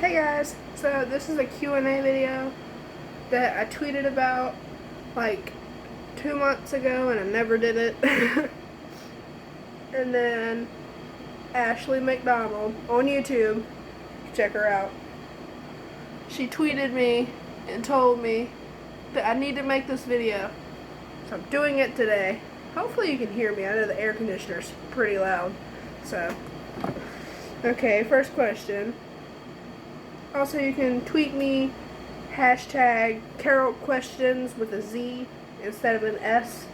Hey guys, so this is a Q&A video that I tweeted about like 2 months ago and I never did it. And then Ashley McDonald on YouTube, check her out. She tweeted me and told me that I need to make this video. So I'm doing it today. Hopefully you can hear me. I know the air conditioner's pretty loud. So, okay, first question. Also, you can tweet me, hashtag Carrollquestionz with a Z instead of an S,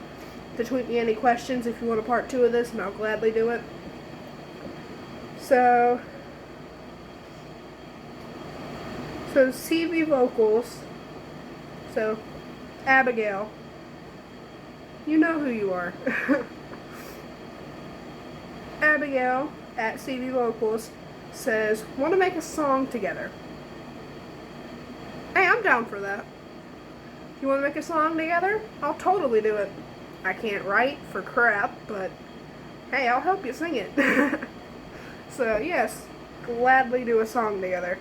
to tweet me any questions if you want a part 2 of this, and I'll gladly do it. So CV Vocals, so Abigail, you know who you are. Abigail at CV Vocals says, want to make a song together. Hey, I'm down for that. If you want to make a song together, I'll totally do it. I can't write for crap, but hey, I'll help you sing it. So, yes, gladly do a song together.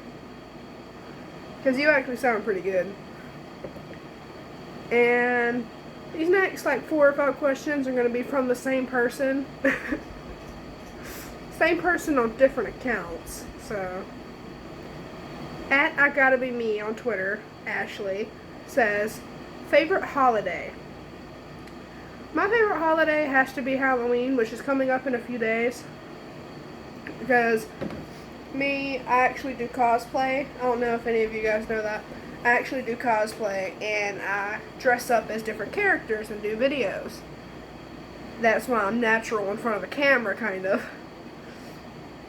Because you actually sound pretty good. And these next, 4 or 5 questions are going to be from the same person. Same person on different accounts. So, at I Gotta Be Me on Twitter, Ashley says, favorite holiday. My favorite holiday has to be Halloween, which is coming up in a few days. Because I actually do cosplay. I don't know if any of you guys know that. I actually do cosplay, and I dress up as different characters and do videos. That's why I'm natural in front of a camera, kind of.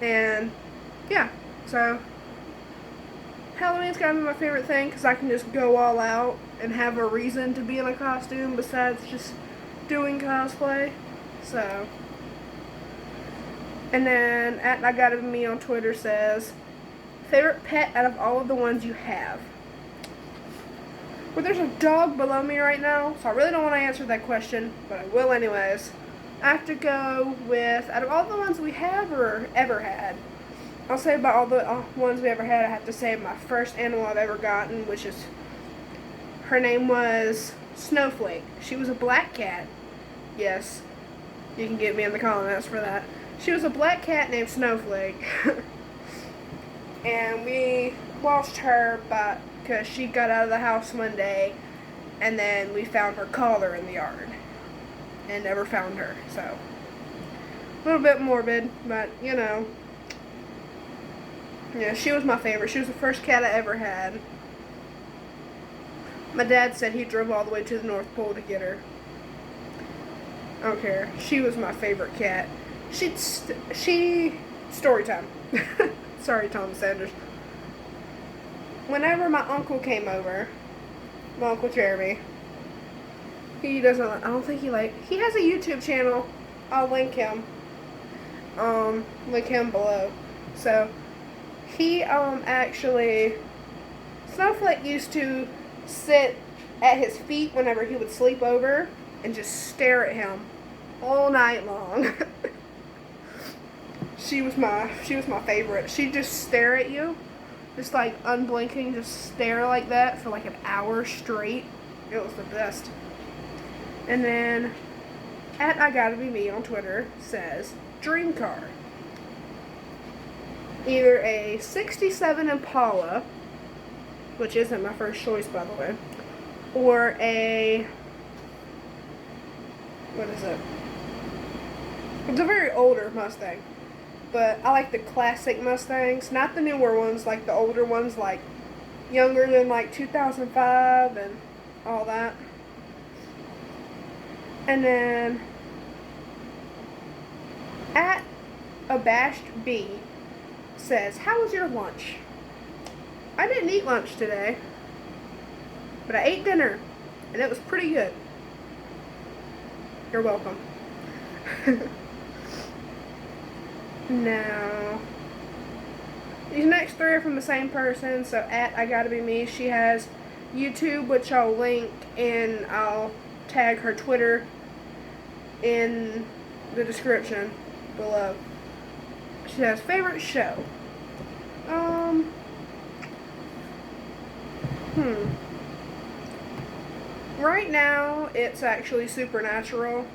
And, yeah, so Halloween's gotta be my favorite thing because I can just go all out and have a reason to be in a costume besides just doing cosplay. So, and then at I Gotta Be Me on Twitter says, favorite pet out of all of the ones you have. Well, there's a dog below me right now, so I really don't want to answer that question, but I will anyways. I have to go with, out of all the ones we have or ever had, I'll say about all the ones we ever had, I have to say my first animal I've ever gotten, which is, her name was Snowflake. She was a black cat. Yes, you can get me in the comments for that. She was a black cat named Snowflake. And we lost her because she got out of the house one day, and then we found her collar in the yard. And never found her, so. A little bit morbid, but, you know. Yeah, she was my favorite. She was the first cat I ever had. My dad said he drove all the way to the North Pole to get her. I don't care. She was my favorite cat. Story time. Sorry, Tom Sanders. Whenever my uncle came over, my Uncle Jeremy, he doesn't, I don't think he has a YouTube channel. I'll link him. Link him below. So, he, actually, Snowflake used to sit at his feet whenever he would sleep over and just stare at him all night long. She was my favorite. She'd just stare at you, just unblinking, just stare like that for an hour straight. It was the best. And then, at I Gotta Be Me on Twitter says, dream car. Either a 67 Impala, which isn't my first choice, by the way, or a, what is it? It's a very older Mustang, but I like the classic Mustangs, not the newer ones, like the older ones, younger than 2005 and all that. And then, at Abashed B says, how was your lunch? I didn't eat lunch today, but I ate dinner, and it was pretty good. You're welcome. Now, these next 3 are from the same person, so at I Gotta Be Me, she has YouTube, which I'll link, and I'll tag her Twitter in the description below. She has favorite show. Right now, it's actually Supernatural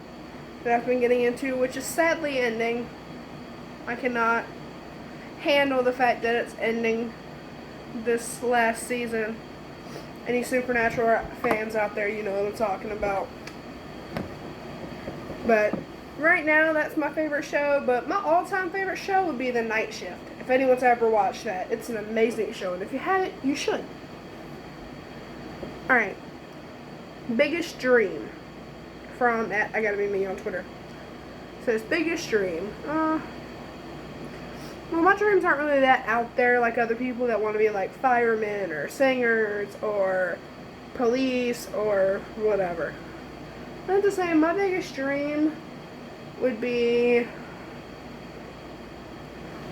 that I've been getting into, which is sadly ending. I cannot handle the fact that it's ending this last season. Any Supernatural fans out there, you know what I'm talking about. But right now, that's my favorite show. But my all-time favorite show would be The Night Shift. If anyone's ever watched that, it's an amazing show. And if you haven't, you should. Alright. Biggest dream from I Gotta Be Me on Twitter. It says, biggest dream. Well, my dreams aren't really that out there like other people that want to be like firemen or singers or police or whatever. I have to say, my biggest dream would be,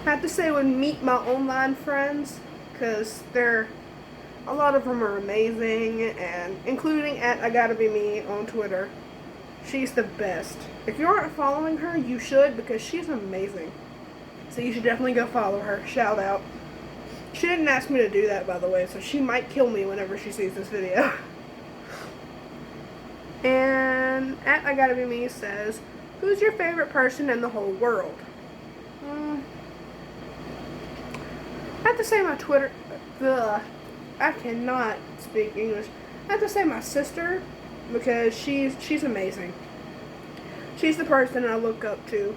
would meet my online friends, because a lot of them are amazing, and including I Gotta Be Me on Twitter. She's the best. If you aren't following her, you should, because she's amazing. So you should definitely go follow her. Shout out. She didn't ask me to do that, by the way, so she might kill me whenever she sees this video. And I Gotta Be Me says, who's your favorite person in the whole world? I have to say my Twitter... I cannot speak English. I have to say my sister, because she's amazing. She's the person I look up to.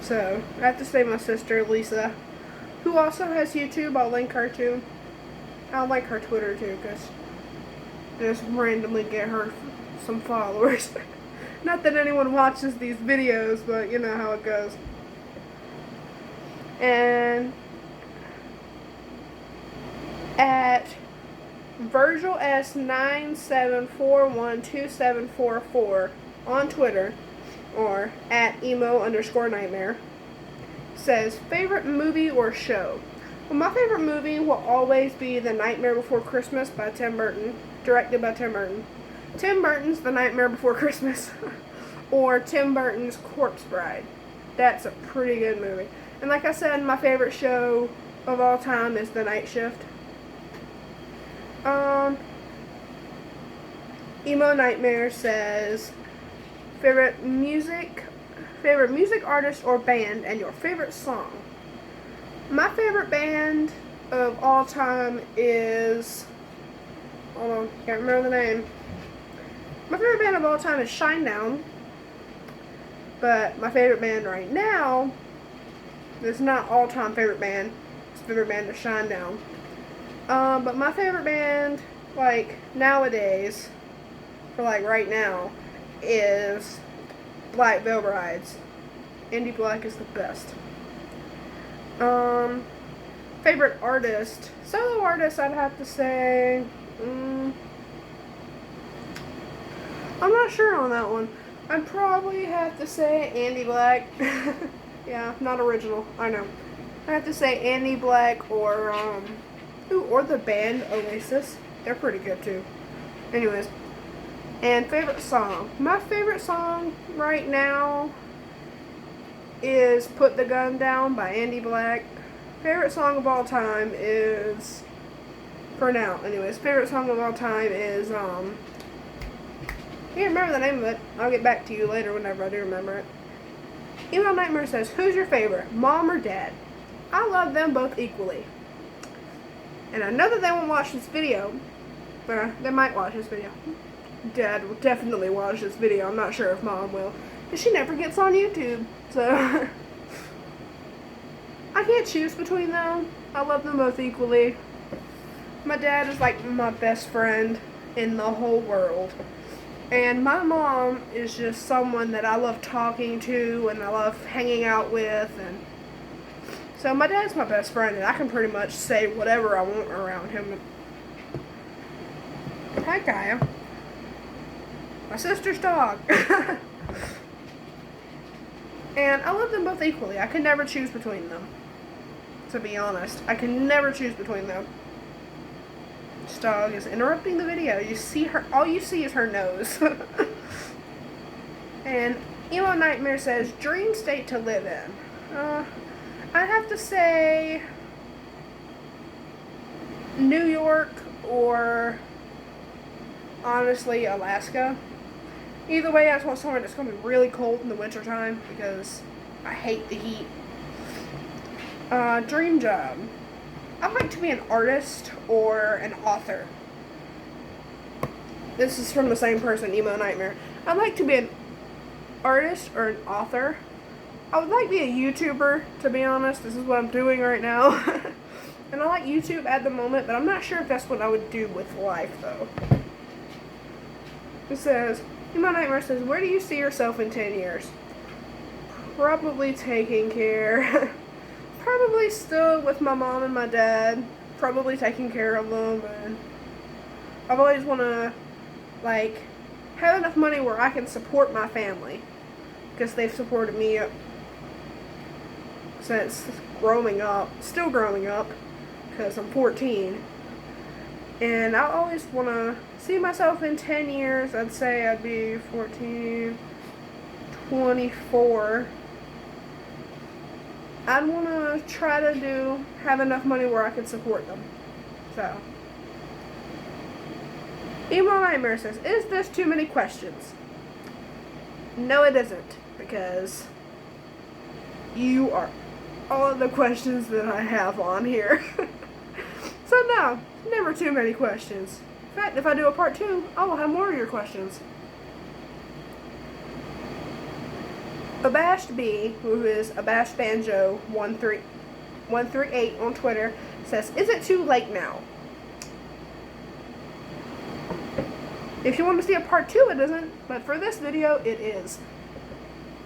So, I have to say my sister, Lisa, who also has YouTube. I'll link her too. I'll link her Twitter too, because just randomly get her some followers. Not that anyone watches these videos, but you know how it goes. And at Virgil S97412744 on Twitter, or at emo_nightmare, says, favorite movie or show? Well, my favorite movie will always be The Nightmare Before Christmas by Tim Burton, directed by Tim Burton. Tim Burton's The Nightmare Before Christmas, or Tim Burton's Corpse Bride. That's a pretty good movie. And like I said, my favorite show of all time is The Night Shift. Emo Nightmare says, favorite music artist or band, and your favorite song. My favorite band of all time is, hold on, can't remember the name. My favorite band of all time is Shinedown, but my favorite band right now is not all-time favorite band. It's favorite band is Shinedown. But my favorite band, like, nowadays, for like right now, is Black Veil Brides. Andy Black is the best. Favorite artist, solo artist, I'd have to say, I'm not sure on that one. I'd probably have to say Andy Black. Yeah, not original, I know. I have to say Andy Black or the band Oasis. They're pretty good too. Anyways. And favorite song. My favorite song right now is Put the Gun Down by Andy Black. Favorite song of all time is, for now anyways, favorite song of all time is, I can't remember the name of it. I'll get back to you later whenever I do remember it. Emo Nightmare says, who's your favorite, mom or dad? I love them both equally. And I know that they won't watch this video, but they might watch this video. Dad will definitely watch this video. I'm not sure if Mom will, because she never gets on YouTube, so I can't choose between them. I love them both equally. My dad is like my best friend in the whole world, and my mom is just someone that I love talking to and I love hanging out with, and so my dad's my best friend, and I can pretty much say whatever I want around him. Hi, Kaya. My sister's dog. And I love them both equally. I could never choose between them. To be honest. I can never choose between them. This dog is interrupting the video. You see her, all you see is her nose. And Emo Nightmare says, dream state to live in. I have to say, New York or honestly Alaska. Either way, I just want somewhere that's going to be really cold in the wintertime because I hate the heat. Dream job. I'd like to be an artist or an author. This is from the same person, Emo Nightmare. I'd like to be an artist or an author. I would like to be a YouTuber, to be honest. This is what I'm doing right now. And I like YouTube at the moment, but I'm not sure if that's what I would do with life, though. It says, Emo Nightmare says, where do you see yourself in 10 years? Probably taking care. Probably still with my mom and my dad. Probably taking care of them. And I've always want to, like, have enough money where I can support my family. Because they've supported me since growing up. Still growing up. Because I'm 14. And I always want to see myself in 10 years. I'd say I'd be 14, 24. I'd want to try to have enough money where I could support them. So. Emo Nightmare says, is this too many questions? No, it isn't. Because you are all of the questions that I have on here. So no, never too many questions. In fact, if I do a part 2, I will have more of your questions. Abashed B, who is Abashed Banjo 138 on Twitter, says, is it too late now? If you want to see a part 2, it isn't, but for this video, it is.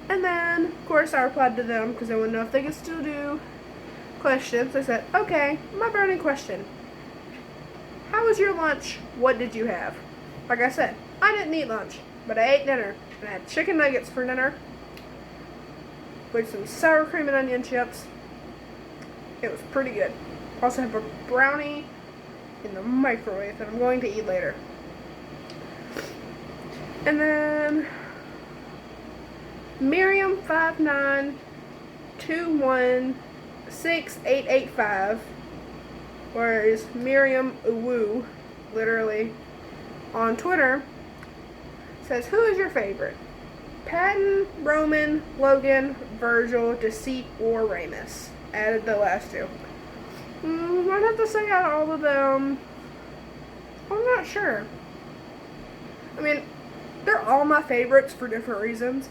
And then, of course, I replied to them because I want to know if they could still do questions. I said, okay, my burning question. How was your lunch? What did you have? Like I said, I didn't eat lunch, but I ate dinner. And I had chicken nuggets for dinner with some sour cream and onion chips. It was pretty good. Also have a brownie in the microwave that I'm going to eat later. And then Miriam592168885, or is Miriam Uwu, literally, on Twitter, says, who is your favorite? Patton, Roman, Logan, Virgil, Deceit, or Ramus? Added the last two. I'd have to say out of all of them, I'm not sure. I mean, they're all my favorites for different reasons.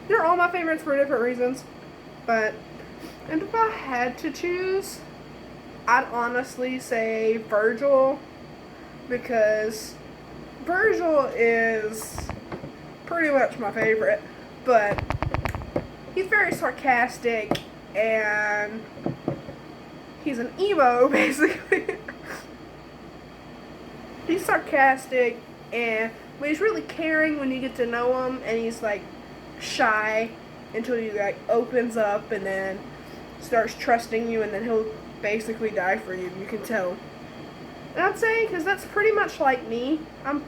They're all my favorites for different reasons. But, and if I had to choose, I'd honestly say Virgil. Because Virgil is pretty much my favorite. But he's very sarcastic and he's an emo, basically. He's sarcastic, but he's really caring when you get to know him, and he's like shy until he like opens up and then starts trusting you, and then he'll basically die for you. You can tell. And I'd say, because that's pretty much like me. I'm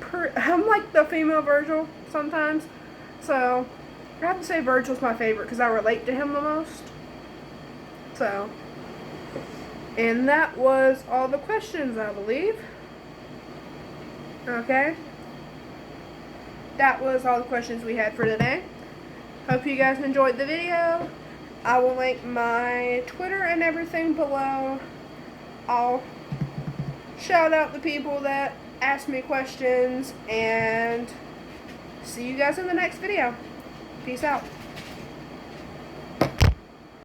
like the female Virgil sometimes, so I have to say Virgil's my favorite because I relate to him the most. So, and that was all the questions, I believe. Okay, that was all the questions we had for today. Hope you guys enjoyed the video. I will link my Twitter and everything below. I'll shout out the people that asked me questions, and see you guys in the next video. Peace out.